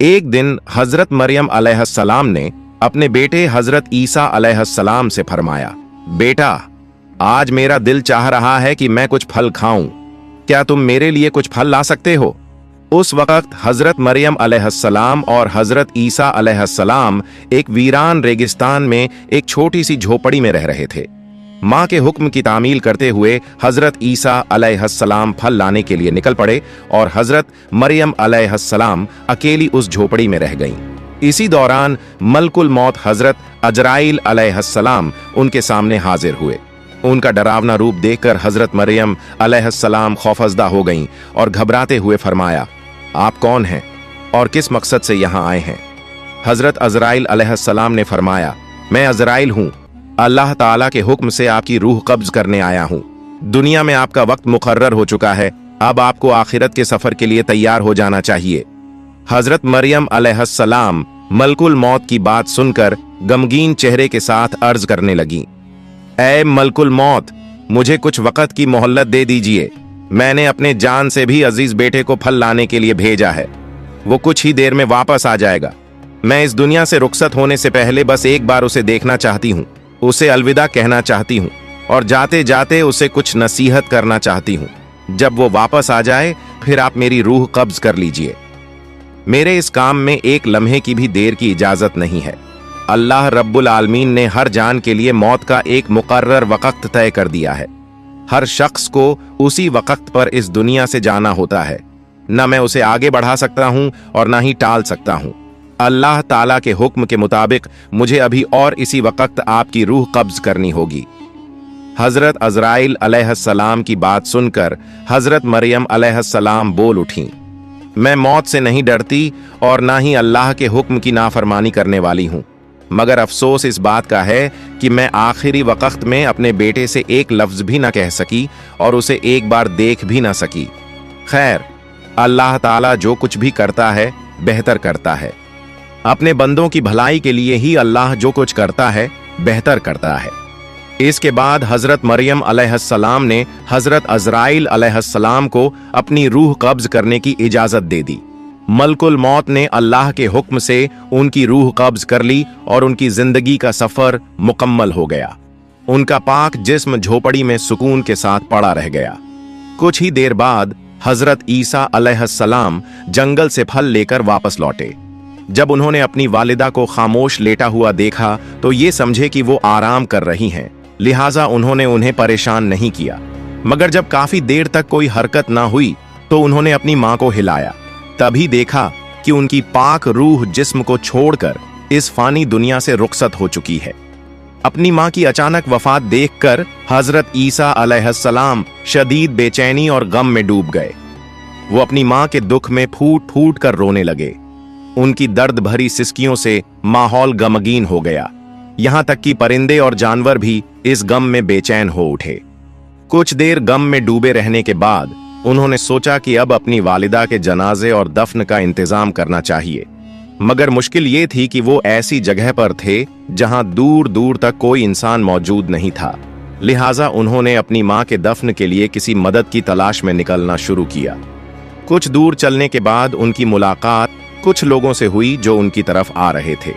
एक दिन हजरत मरियम अलैहिस्सलाम ने अपने बेटे हजरत ईसा अलैहिस्सलाम से फरमाया, बेटा, आज मेरा दिल चाह रहा है कि मैं कुछ फल खाऊं, क्या तुम मेरे लिए कुछ फल ला सकते हो? उस वक्त हजरत मरियम अलैहिस्सलाम और हजरत ईसा अलैहिस्सलाम एक वीरान रेगिस्तान में एक छोटी सी झोपड़ी में रह रहे थे। माँ के हुक्म की तामील करते हुए हजरत ईसा अलैहिस्सलाम फल लाने के लिए निकल पड़े और हजरत मरियम अलैहिस्सलाम अकेली उस झोपड़ी में रह गईं। इसी दौरान मलकुल मौत हजरत अजराइल अलैहिस्सलाम उनके सामने हाजिर हुए। उनका डरावना रूप देखकर हजरत मरियम अलैहिस्सलाम खौफजदा हो गईं और घबराते हुए फरमाया, आप कौन हैं और किस मकसद से यहाँ आए हैं? हजरत अजराइल अलैहिस्सलाम ने फरमाया, मैं अजराइल हूँ, अल्लाह ताला के हुक्म से आपकी रूह कब्ज करने आया हूँ। दुनिया में आपका वक्त मुकर्रर हो चुका है, अब आपको आखिरत के सफर के लिए तैयार हो जाना चाहिए। हजरत मरियम अलैहिस्सलाम मलकुल मौत की बात सुनकर गमगीन चेहरे के साथ अर्ज करने लगी, ऐ मलकुल मौत, मुझे कुछ वक्त की मोहल्लत दे दीजिए। मैंने अपने जान से भी अजीज बेटे को फल लाने के लिए भेजा है, वो कुछ ही देर में वापस आ जाएगा। मैं इस दुनिया से रुखसत होने से पहले बस एक बार उसे देखना चाहती हूँ, उसे अलविदा कहना चाहती हूँ और जाते जाते उसे कुछ नसीहत करना चाहती हूँ। जब वो वापस आ जाए फिर आप मेरी रूह कब्ज कर लीजिए। मेरे इस काम में एक लम्हे की भी देर की इजाजत नहीं है। अल्लाह रब्बुल आलमीन ने हर जान के लिए मौत का एक मुकर्रर वक्त तय कर दिया है। हर शख्स को उसी वक्त पर इस दुनिया से जाना होता है। न मैं उसे आगे बढ़ा सकता हूँ और न ही टाल सकता हूँ। अल्लाह ताला के हुक्म के मुताबिक मुझे अभी और इसी वक्त आपकी रूह कब्ज करनी होगी। हजरत अजराइल अलैहिस्सलाम की बात सुनकर हजरत मरियम अलैहिस्सलाम बोल उठी, मैं मौत से नहीं डरती और ना ही अल्लाह के हुक्म की नाफरमानी करने वाली हूँ, मगर अफसोस इस बात का है कि मैं आखिरी वक्त में अपने बेटे से एक लफ्ज भी ना कह सकी और उसे एक बार देख भी ना सकी। खैर, अल्लाह ताला जो कुछ भी करता है बेहतर करता है। अपने बंदों की भलाई के लिए ही अल्लाह जो कुछ करता है बेहतर करता है। इसके बाद हजरत मरियम अलैहिस्सलाम ने हजरत अजराइल अलैहिस्सलाम को अपनी रूह कब्ज करने की इजाजत दे दी। मलकुल मौत ने अल्लाह के हुक्म से उनकी रूह कब्ज कर ली और उनकी जिंदगी का सफर मुकम्मल हो गया। उनका पाक जिस्म झोपड़ी में सुकून के साथ पड़ा रह गया। कुछ ही देर बाद हजरत ईसा अलैहिस्सलाम जंगल से फल लेकर वापस लौटे। जब उन्होंने अपनी वालिदा को खामोश लेटा हुआ देखा तो ये समझे कि वो आराम कर रही हैं, लिहाजा उन्होंने उन्हें परेशान नहीं किया। मगर जब काफी देर तक कोई हरकत ना हुई तो उन्होंने अपनी मां को हिलाया। तभी देखा कि उनकी पाक रूह जिस्म को छोड़कर इस फानी दुनिया से रुखसत हो चुकी है। अपनी मां की अचानक वफात देखकर हजरत ईसा अलैहिस्सलाम शदीद बेचैनी और गम में डूब गए। वो अपनी मां के दुख में फूट फूट कर रोने लगे। उनकी दर्द भरी सिसकियों से माहौल गमगीन हो गया। यहां तक कि परिंदे और जानवर भी इस गम में बेचैन हो उठे। कुछ देर गम में डूबे रहने के बाद उन्होंने सोचा कि अब अपनी वालिदा के जनाजे और दफन का इंतजाम करना चाहिए। मगर मुश्किल ये थी कि वो ऐसी जगह पर थे जहां दूर दूर तक कोई इंसान मौजूद नहीं था। लिहाजा उन्होंने अपनी मां के दफन के लिए किसी मदद की तलाश में निकलना शुरू किया। कुछ दूर चलने के बाद उनकी मुलाकात कुछ लोगों से हुई जो उनकी तरफ आ रहे थे।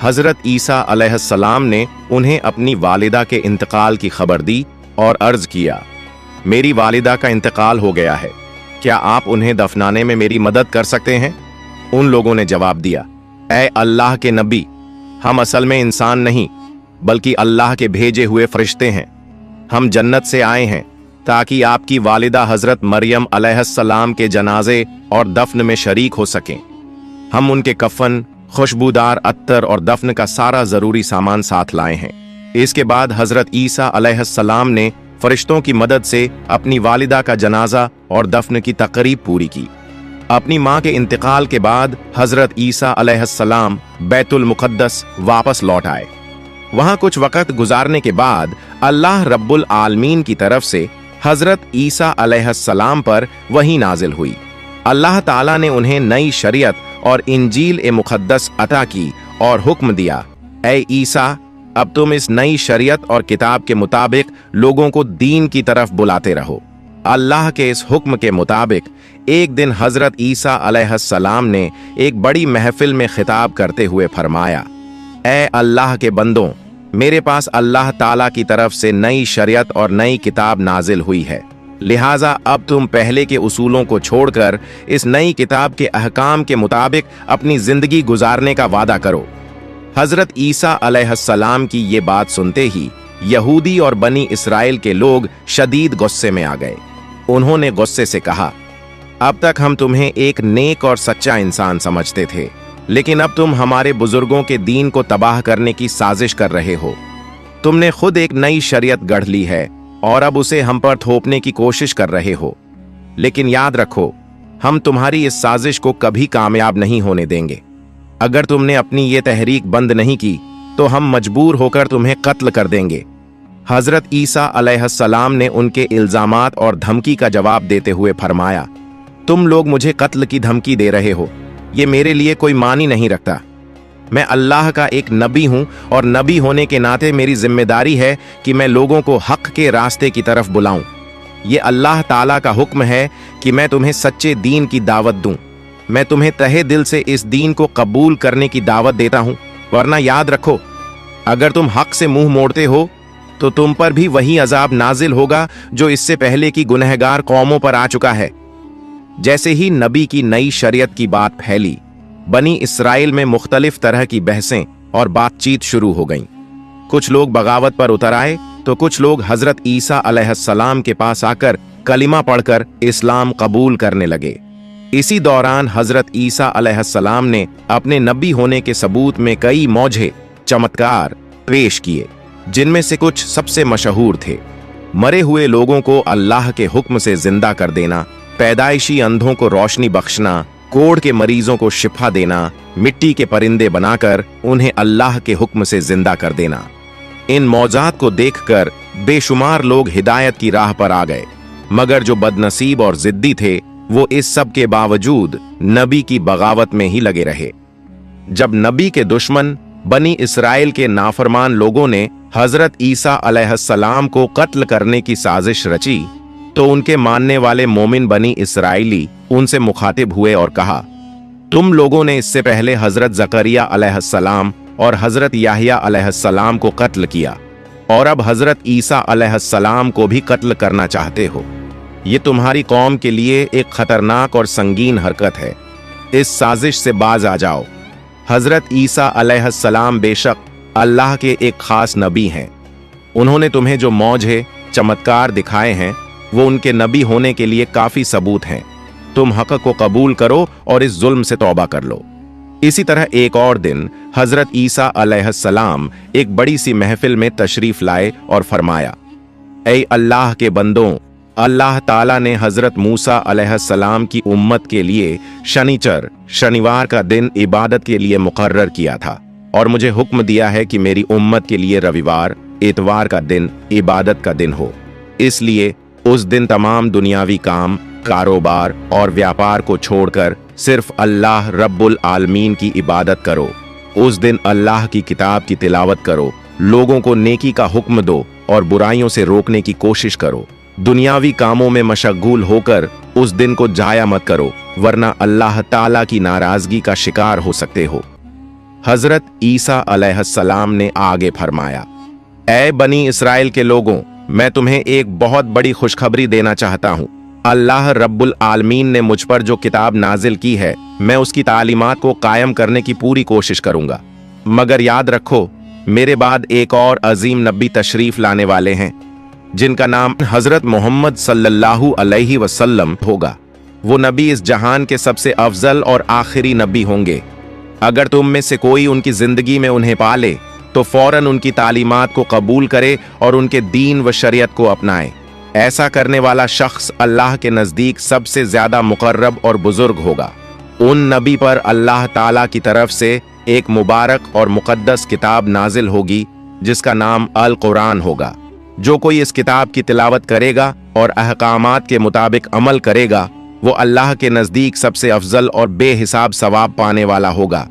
हजरत ईसा अलैहिस्सलाम ने उन्हें अपनी वालिदा के इंतकाल की खबर दी और अर्ज किया, मेरी वालिदा का इंतकाल हो गया है, क्या आप उन्हें दफनाने में मेरी मदद कर सकते हैं? उन लोगों ने जवाब दिया, ऐ अल्लाह के नबी, हम असल में इंसान नहीं बल्कि अल्लाह के भेजे हुए फरिश्ते हैं। हम जन्नत से आए हैं ताकि आपकी वालिदा हजरत मरियम अलैहिस्सलाम के जनाजे और दफन में शरीक हो सकें। हम उनके कफन, खुशबूदार अत्तर और दफन का सारा जरूरी सामान साथ लाए हैं। इसके बाद हजरत ईसा अलैहिस्सलाम ने फरिश्तों की मदद से अपनी वालिदा का जनाजा और दफन की तकरीब पूरी की। अपनी मां के इंतकाल के बाद हजरत ईसा अलैहिस्सलाम बैतुल मुकद्दस वापस लौट आए। वहां कुछ वक्त गुजारने के बाद अल्लाह रब्बुल आलमीन की तरफ से हजरत ईसा अलैहिस्सलाम पर वही नाजिल हुई। अल्लाह ताला ने उन्हें नई शरीयत और इंजील ए मुकद्दस अता की और हुक्म दिया, ऐ ईसा, अब तुम इस नई शरीयत और किताब के मुताबिक लोगों को दीन की तरफ बुलाते रहो। अल्लाह के इस हुक्म के मुताबिक एक दिन हजरत ईसा अलैहिस्सलाम ने एक बड़ी महफिल में खिताब करते हुए फरमाया, ए अल्लाह के बंदों, मेरे पास अल्लाह ताला की तरफ से नई शरीयत और नई किताब नाजिल हुई है, लिहाजा अब तुम पहले के उसूलों को छोड़कर इस नई किताब के अहकाम के मुताबिक अपनी जिंदगी गुजारने का वादा करो। हजरत ईसा अलैहिस्सलाम की ये बात सुनते ही यहूदी और बनी इसराइल के लोग शदीद गुस्से में आ गए। उन्होंने गुस्से से कहा, अब तक हम तुम्हें एक नेक और सच्चा इंसान समझते थे, लेकिन अब तुम हमारे बुजुर्गों के दीन को तबाह करने की साजिश कर रहे हो। तुमने खुद एक नई शरीयत गढ़ ली है और अब उसे हम पर थोपने की कोशिश कर रहे हो। लेकिन याद रखो, हम तुम्हारी इस साजिश को कभी कामयाब नहीं होने देंगे। अगर तुमने अपनी ये तहरीक बंद नहीं की तो हम मजबूर होकर तुम्हें कत्ल कर देंगे। हजरत ईसा अलैहिस्सलाम ने उनके इल्जामात और धमकी का जवाब देते हुए फरमाया, तुम लोग मुझे कत्ल की धमकी दे रहे हो, ये मेरे लिए कोई मानी नहीं रखता। मैं अल्लाह का एक नबी हूं और नबी होने के नाते मेरी जिम्मेदारी है कि मैं लोगों को हक के रास्ते की तरफ बुलाऊं। ये अल्लाह ताला का हुक्म है कि मैं तुम्हें सच्चे दीन की दावत दूं। मैं तुम्हें तहे दिल से इस दीन को कबूल करने की दावत देता हूं, वरना याद रखो, अगर तुम हक से मुंह मोड़ते हो तो तुम पर भी वही अजाब नाजिल होगा जो इससे पहले की गुनहगार कौमों पर आ चुका है। जैसे ही नबी की नई शरीयत की बात फैली, बनी इसराइल में मुख्तलिफ तरह की बहसें और बातचीत शुरू हो गईं। कुछ लोग बगावत पर उतर आए तो कुछ लोग हजरत ईसा अलैहिस्सलाम के पास आकर कलिमा पढ़कर इस्लाम कबूल करने लगे। इसी दौरान हजरत ईसा अलैहिस्सलाम ने अपने नबी होने के सबूत में कई मौजे चमत्कार पेश किए, जिनमें से कुछ सबसे मशहूर थे। मरे हुए लोगों को अल्लाह के हुक्म से जिंदा कर देना, पैदाइशी अंधों को रोशनी बख्शना, कोढ़ के मरीजों को शिफा देना, मिट्टी के परिंदे बनाकर उन्हें अल्लाह के हुक्म से जिंदा कर देना। इन मौजात को देखकर बेशुमार लोग हिदायत की राह पर आ गए, मगर जो बदनसीब और जिद्दी थे वो इस सब के बावजूद नबी की बगावत में ही लगे रहे। जब नबी के दुश्मन बनी इसराइल के नाफरमान लोगों ने हजरत ईसा अलैहिस्सलाम को कत्ल करने की साजिश रची, तो उनके मानने वाले मोमिन बनी इसराइली उनसे मुखातिब हुए और कहा, तुम लोगों ने इससे पहले हजरत जकरिया अलैहिस्सलाम और हजरत याहिया अलैहिस्सलाम को कत्ल किया और अब हजरत ईसा अलैहिस्सलाम को भी कत्ल करना चाहते हो। ये तुम्हारी कौम के लिए एक खतरनाक और संगीन हरकत है। इस साजिश से बाज आ जाओ। हजरत ईसा अलैहिस्सलाम बेशक अल्लाह के एक खास नबी हैं। उन्होंने तुम्हें जो मौजे चमत्कार दिखाए हैं वो उनके नबी होने के लिए काफी सबूत हैं। तुम हक को कबूल करो और इस जुल्म से तौबा कर लो। इसी तरह एक और दिन हजरत ईसा अलैहिस्सलाम एक बड़ी सी महफिल में तशरीफ लाए और फरमाया, ऐ अल्लाह के बंदों, अल्लाह ताला ने हजरत मूसा अलैहिस्सलाम की उम्मत के लिए शनिवार का दिन इबादत के लिए मुकर्रर किया था और मुझे हुक्म दिया है कि मेरी उम्मत के लिए रविवार इतवार का दिन इबादत का दिन हो। इसलिए उस दिन तमाम दुनियावी काम, कारोबार और व्यापार को छोड़कर सिर्फ अल्लाह रब्बुल आलमीन की इबादत करो। उस दिन अल्लाह की किताब की तिलावत करो, लोगों को नेकी का हुक्म दो और बुराइयों से रोकने की कोशिश करो। दुनियावी कामों में मशगूल होकर उस दिन को जाया मत करो, वरना अल्लाह ताला की नाराजगी का शिकार हो सकते हो। हजरत ईसा अलैहिस्सलाम ने आगे फरमाया, ऐ बनी इसराइल के लोगों, मैं तुम्हें एक बहुत बड़ी खुशखबरी देना चाहता हूँ। अल्लाह रब्बुल आलमीन ने मुझ पर जो किताब नाजिल की है, मैं उसकी तालीमात को कायम करने की पूरी कोशिश करूंगा। मगर याद रखो, मेरे बाद एक और अजीम नबी तशरीफ लाने वाले हैं, जिनका नाम हजरत मोहम्मद सल्लल्लाहु अलैहि वसल्लम होगा। वो नबी इस जहान के सबसे अफजल और आखिरी नबी होंगे। अगर तुम में से कोई उनकी जिंदगी में उन्हें पाले तो फौरन उनकी तालीमात को कबूल करे और उनके दीन व शरीयत को अपनाए। ऐसा करने वाला शख्स अल्लाह के नजदीक सबसे ज्यादा मुकर्रब और बुजुर्ग होगा। उन नबी पर अल्लाह ताला की तरफ से एक मुबारक और मुकद्दस किताब नाजिल होगी जिसका नाम अल कुरान होगा। जो कोई इस किताब की तिलावत करेगा और अहकामात के मुताबिक अमल करेगा, वो अल्लाह के नजदीक सबसे अफजल और बेहिसाब सवाब पाने वाला होगा।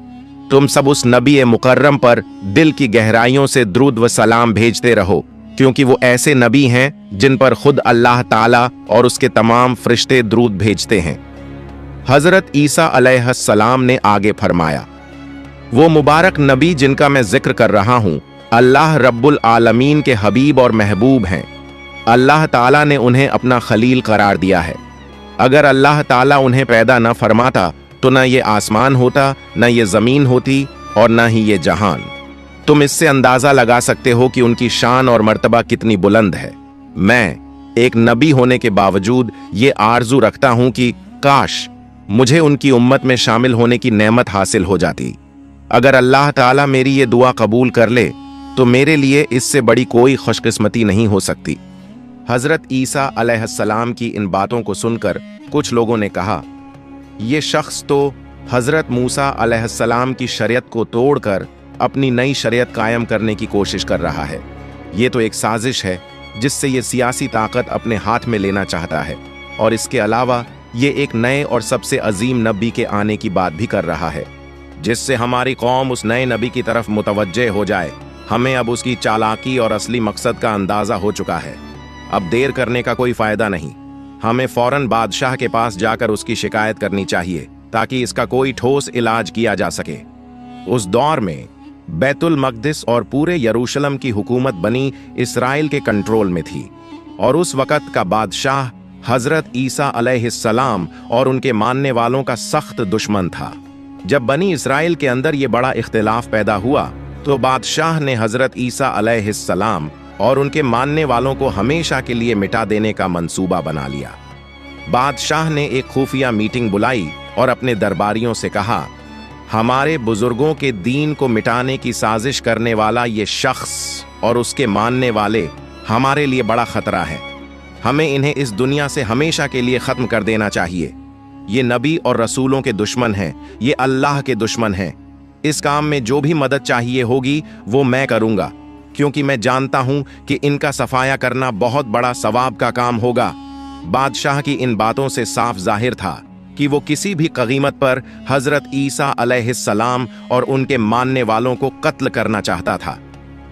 तुम सब उस नबी मुकर्रम पर दिल की गहराइयों से दुरूद व सलाम भेजते रहो, क्योंकि वो ऐसे नबी हैं जिन पर खुद अल्लाह ताला और उसके तमाम फरिश्ते द्रूद भेजते हैं। हजरत ईसा अलैहिस्सलाम ने आगे फरमाया, वो मुबारक नबी जिनका मैं जिक्र कर रहा हूं, अल्लाह रब्बुल आलमीन के हबीब और महबूब हैं। अल्लाह ताला ने उन्हें अपना खलील करार दिया है। अगर अल्लाह ताला उन्हें पैदा न फरमाता तो न ये आसमान होता, न ये जमीन होती और न ही ये जहान। तुम इससे अंदाजा लगा सकते हो कि उनकी शान और मर्तबा कितनी बुलंद है। मैं एक नबी होने के बावजूद ये आरजू रखता हूं कि काश मुझे उनकी उम्मत में शामिल होने की नेमत हासिल हो जाती। अगर अल्लाह ताला मेरी ये दुआ कबूल कर ले तो मेरे लिए इससे बड़ी कोई खुशकिस्मती नहीं हो सकती। हजरत ईसा अलैहिस्सलाम की इन बातों को सुनकर कुछ लोगों ने कहा, ये शख्स तो हजरत मूसा अलैहिस्सलाम की शरीयत को तोड़कर अपनी नई शरीयत कायम करने की कोशिश कर रहा है। ये तो एक साजिश है जिससे ये सियासी ताकत अपने हाथ में लेना चाहता है, और इसके अलावा ये एक नए और सबसे अजीम नबी के आने की बात भी कर रहा है, जिससे हमारी कौम उस नए नबी की तरफ मुतवज्जे हो जाए। हमें अब उसकी चालाकी और असली मकसद का अंदाजा हो चुका है। अब देर करने का कोई फायदा नहीं। हमें फौरन बादशाह के पास जाकर उसकी शिकायत करनी चाहिए ताकि इसका कोई ठोस इलाज किया जा सके। उस दौर में बैतुल मक़दिस और पूरे यरूशलेम की हुकूमत बनी इसराइल के कंट्रोल में थी, और उस वक़्त का बादशाह हजरत ईसा अलैहिस्सलाम और उनके मानने वालों का सख्त दुश्मन था। जब बनी इसराइल के अंदर ये बड़ा इख्तिलाफ पैदा हुआ तो बादशाह ने हजरत ईसा अलैहिस्सलाम और उनके मानने वालों को हमेशा के लिए मिटा देने का मंसूबा बना लिया। बादशाह ने एक खुफिया मीटिंग बुलाई और अपने दरबारियों से कहा, हमारे बुजुर्गों के दीन को मिटाने की साजिश करने वाला ये शख्स और उसके मानने वाले हमारे लिए बड़ा खतरा है। हमें इन्हें इस दुनिया से हमेशा के लिए खत्म कर देना चाहिए। ये नबी और रसूलों के दुश्मन हैं, ये अल्लाह के दुश्मन हैं। इस काम में जो भी मदद चाहिए होगी वो मैं करूंगा, क्योंकि मैं जानता हूं कि इनका सफाया करना बहुत बड़ा सवाब का काम होगा। बादशाह की इन बातों से साफ जाहिर था कि वो किसी भी कीमत पर हजरत ईसा अलैहिस्सलाम और उनके मानने वालों को कत्ल करना चाहता था।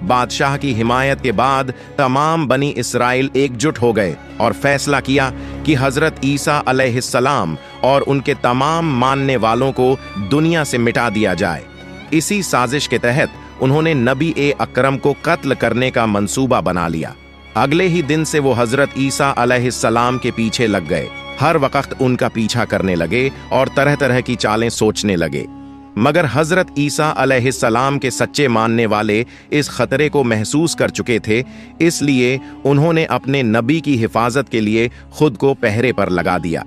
बादशाह की हिमायत के बाद तमाम बनी इसराइल एकजुट हो गए और फैसला किया कि हजरत ईसा अलैहिस्सलाम और उनके तमाम मानने वालों को दुनिया से मिटा दिया जाए। इसी साजिश के तहत उन्होंने नबी ए अकरम को कत्ल करने का मंसूबा बना लिया। अगले ही दिन से वो हजरत ईसा अलैहिस्सलाम के पीछे लग गए, हर वक्त उनका पीछा करने लगे और तरह तरह की चालें सोचने लगे। मगर हजरत ईसा अलैहिस्सलाम के सच्चे मानने वाले इस खतरे को महसूस कर चुके थे, इसलिए उन्होंने अपने नबी की हिफाजत के लिए खुद को पहरे पर लगा दिया।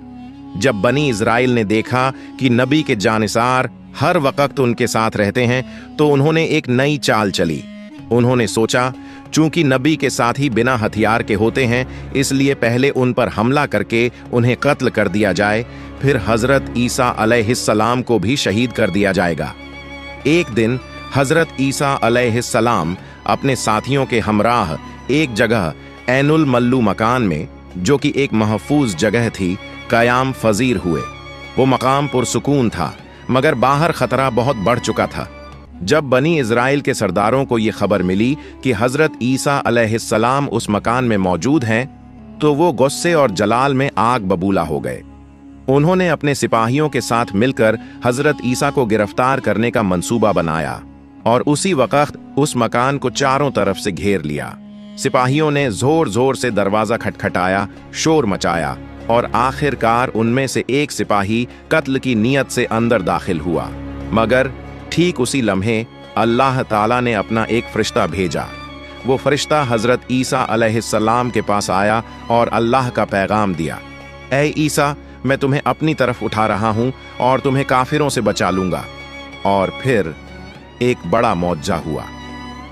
जब बनी इजराइल ने देखा कि नबी के जानिसार हर वक्त उनके साथ रहते हैं तो उन्होंने एक नई चाल चली। उन्होंने सोचा, चूंकि नबी के साथी बिना हथियार के होते हैं, इसलिए पहले उन पर हमला करके उन्हें कत्ल कर दिया जाए, फिर हजरत ईसा अलैहिस्सलाम को भी शहीद कर दिया जाएगा। एक दिन हजरत ईसा अलैहिस्सलाम अपने साथियों के हमराह एक जगह ऐनुल मल्लू मकान में, जो कि एक महफूज जगह थी, कयाम फजीर हुए। वो मकाम पुरसुकून था, मगर बाहर खतरा बहुत बढ़ चुका था। जब बनी इजराइल के सरदारों को ये खबर मिली कि हजरत ईसा अलैहिस्सलाम उस मकान में मौजूद हैं, तो वो गुस्से और जलाल में आग बबूला हो गए। उन्होंने अपने सिपाहियों के साथ मिलकर हजरत ईसा को गिरफ्तार करने का मंसूबा बनाया और उसी वक्त उस मकान को चारों तरफ से घेर लिया। सिपाहियों ने जोर जोर से दरवाजा खटखटाया, शोर मचाया, और आखिरकार उनमें से एक सिपाही कत्ल की नीयत से अंदर दाखिल हुआ। मगर ठीक उसी लम्हे अल्लाह ताला ने अपना एक फरिश्ता भेजा। वो फरिश्ता हजरत ईसा अलैहिस्सलाम के पास आया और अल्लाह का पैगाम दिया, ऐ ईसा, मैं तुम्हें अपनी तरफ उठा रहा हूं और तुम्हें काफिरों से बचा लूंगा। और फिर एक बड़ा मौजज़ा हुआ।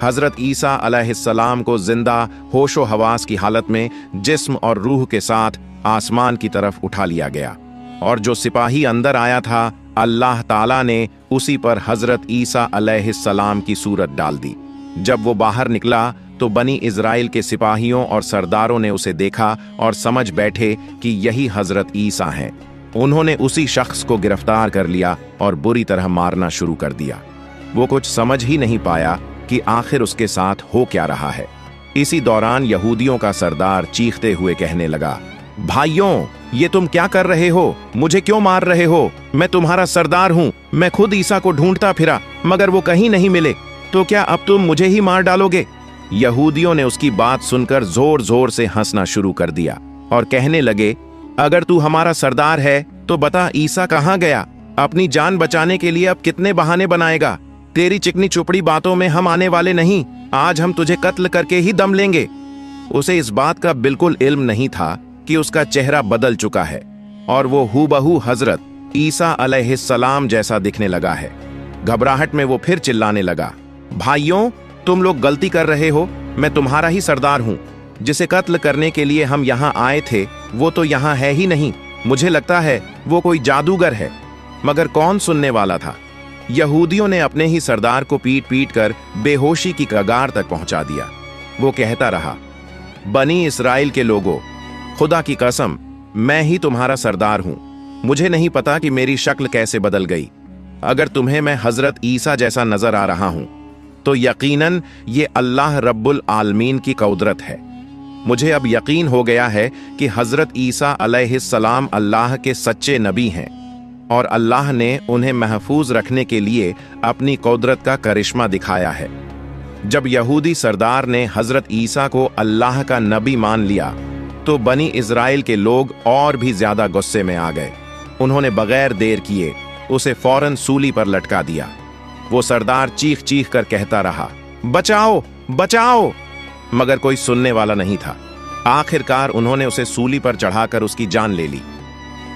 हजरत ईसा अलैहिस्सलाम को जिंदा होशो हवास की हालत में जिस्म और रूह के साथ आसमान की तरफ उठा लिया गया, और जो सिपाही अंदर आया था, अल्लाह ताला ने उसी पर हजरत ईसा अलैहिस्सलाम की सूरत डाल दी। जब वो बाहर निकला तो बनी इजराइल के सिपाहियों और सरदारों ने उसे देखा और समझ बैठे कि यही हजरत ईसा हैं। उन्होंने उसी शख्स को गिरफ्तार कर लिया और बुरी तरह मारना शुरू कर दिया। वो कुछ समझ ही नहीं पाया कि आखिर उसके साथ हो क्या रहा है। इसी दौरान यहूदियों का सरदार चीखते हुए कहने लगा, भाइयों, ये तुम क्या कर रहे हो? मुझे क्यों मार रहे हो? मैं तुम्हारा सरदार हूं। मैं खुद ईसा को ढूंढता फिरा, मगर वो कहीं नहीं मिले। तो क्या अब तुम मुझे ही मार डालोगे? यहूदियों ने उसकी बात सुनकर जोर जोर से हंसना शुरू कर दिया और कहने लगे, अगर तू हमारा सरदार है तो बता, ईसा कहाँ गया? अपनी जान बचाने के लिए अब कितने बहाने बनाएगा? तेरी चिकनी चुपड़ी बातों में हम आने वाले नहीं। आज हम तुझे कत्ल करके ही दम लेंगे। उसे इस बात का बिल्कुल इल्म नहीं था कि उसका चेहरा बदल चुका है और वो हूबहू हजरत ईसा अलैहिस्सलाम जैसा दिखने लगा है। घबराहट में वो फिर चिल्लाने लगा, भाइयों, तुम लोग गलती कर रहे हो। मैं तुम्हारा ही सरदार हूं। जिसे कत्ल करने के लिए हम यहाँ आए थे वो तो यहाँ है ही नहीं। मुझे लगता है वो कोई जादूगर है। मगर कौन सुनने वाला था? यहूदियों ने अपने ही सरदार को पीट पीट कर बेहोशी की कगार तक पहुंचा दिया। वो कहता रहा, बनी इस्राएल के लोगों, खुदा की कसम, मैं ही तुम्हारा सरदार हूं। मुझे नहीं पता कि मेरी शक्ल कैसे बदल गई। अगर तुम्हें मैं हजरत ईसा जैसा नजर आ रहा हूं तो यकीनन ये अल्लाह रब्बुल आलमीन की कुदरत है। मुझे अब यकीन हो गया है कि हजरत ईसा अलैहिस्सलाम अल्लाह के सच्चे नबी हैं और अल्लाह ने उन्हें महफूज रखने के लिए अपनी कुदरत का करिश्मा दिखाया है। जब यहूदी सरदार ने हजरत ईसा को अल्लाह का नबी मान लिया तो बनी इज़राइल के लोग और भी ज्यादा गुस्से में आ गए। उन्होंने बगैर देर किए उसे फौरन सूली पर लटका दिया। वो सरदार चीख चीख कर कहता रहा, बचाओ, बचाओ, मगर कोई सुनने वाला नहीं था। आखिरकार उन्होंने उसे सूली पर चढ़ाकर उसकी जान ले ली।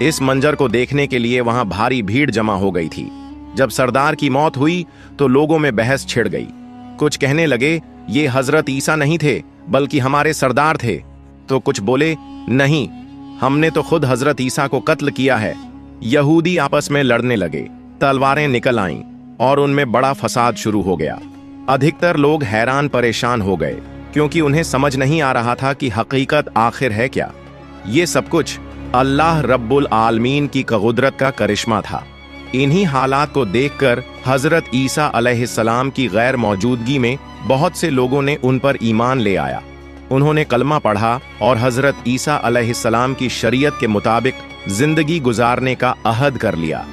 इस मंजर को देखने के लिए वहां भारी भीड़ जमा हो गई थी। जब सरदार की मौत हुई तो लोगों में बहस छिड़ गई। कुछ कहने लगे, ये हजरत ईसा नहीं थे बल्कि हमारे सरदार थे। तो कुछ बोले, नहीं, हमने तो खुद हजरत ईसा को कत्ल किया है। यहूदी आपस में लड़ने लगे, तलवारें निकल आईं और उनमें बड़ा फसाद शुरू हो गया। अधिकतर लोग हैरान परेशान हो गए क्योंकि उन्हें समझ नहीं आ रहा था कि हकीकत आखिर है क्या। ये सब कुछ अल्लाह रब्बुल आलमीन की कुदरत का करिश्मा था। इन्हीं हालात को देखकर हजरत ईसा अलैहिस्सलाम की गैर मौजूदगी में बहुत से लोगों ने उन पर ईमान ले आया। उन्होंने कलमा पढ़ा और हजरत ईसा अलैहिस्सलाम की शरीयत के मुताबिक जिंदगी गुजारने का अहद कर लिया।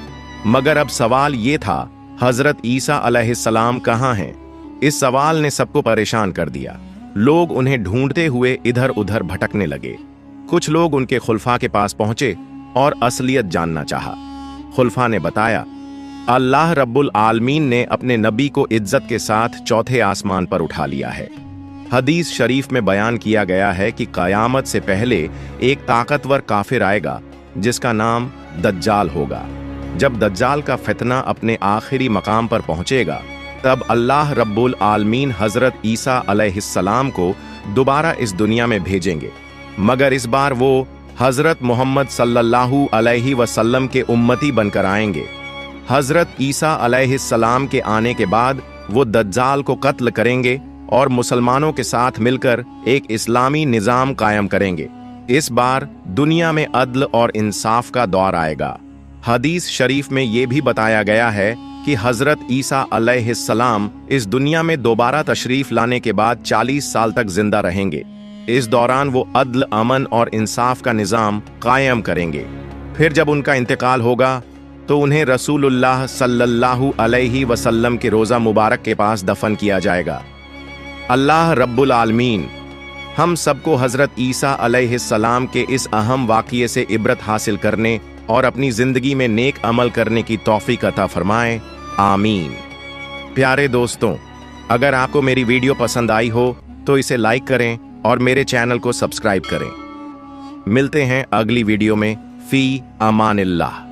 मगर अब सवाल ये था, हजरत ईसा अलैहिस्सलाम कहाँ हैं? इस सवाल ने सबको परेशान कर दिया। लोग उन्हें ढूंढते हुए इधर उधर भटकने लगे। कुछ लोग उनके खुलफा के पास पहुंचे और असलियत जानना चाहा। खुलफा ने बताया, अल्लाह रब्बुल आलमीन ने अपने नबी को इज्जत के साथ चौथे आसमान पर उठा लिया है। हदीस शरीफ में बयान किया गया है कि क़यामत से पहले एक ताकतवर काफिर आएगा जिसका नाम दज्जाल होगा। जब दज्जाल का फितना अपने आखिरी मकाम पर पहुंचेगा तब अल्लाह रब्बुल आलमीन हजरत ईसा अलैहिस्सलाम को दोबारा इस दुनिया में भेजेंगे, मगर इस बार वो हजरत मोहम्मद सल्लल्लाहु अलैहि वसल्लम के उम्मती बनकर आएंगे। हजरत ईसा अलैहिस्सलाम के आने के बाद वो दज्जाल को कत्ल करेंगे और मुसलमानों के साथ मिलकर एक इस्लामी निजाम कायम करेंगे। इस बार दुनिया में अदल और इंसाफ का दौर आएगा। हदीस शरीफ में ये भी बताया गया है कि हजरत ईसा अलैहिस्सलाम इस दुनिया में दोबारा तशरीफ लाने के बाद 40 साल तक जिंदा रहेंगे। इस दौरान वो अदल, अमन और इंसाफ का निजाम कायम करेंगे। फिर जब उनका इंतकाल होगा तो उन्हें रसूलुल्लाह सल्लल्लाहु अलैहि वसल्लम के रोज़ा मुबारक के पास दफन किया जाएगा। अल्लाह रब्बुल आलमीन हम सबको हजरत ईसा अलैहिस्सलाम के इस अहम वाक़ये से इबरत हासिल करने और अपनी जिंदगी में नेक अमल करने की तौफीक अता फरमाए, आमीन। प्यारे दोस्तों, अगर आपको मेरी वीडियो पसंद आई हो तो इसे लाइक करें और मेरे चैनल को सब्सक्राइब करें। मिलते हैं अगली वीडियो में। फी अमानिल्लाह।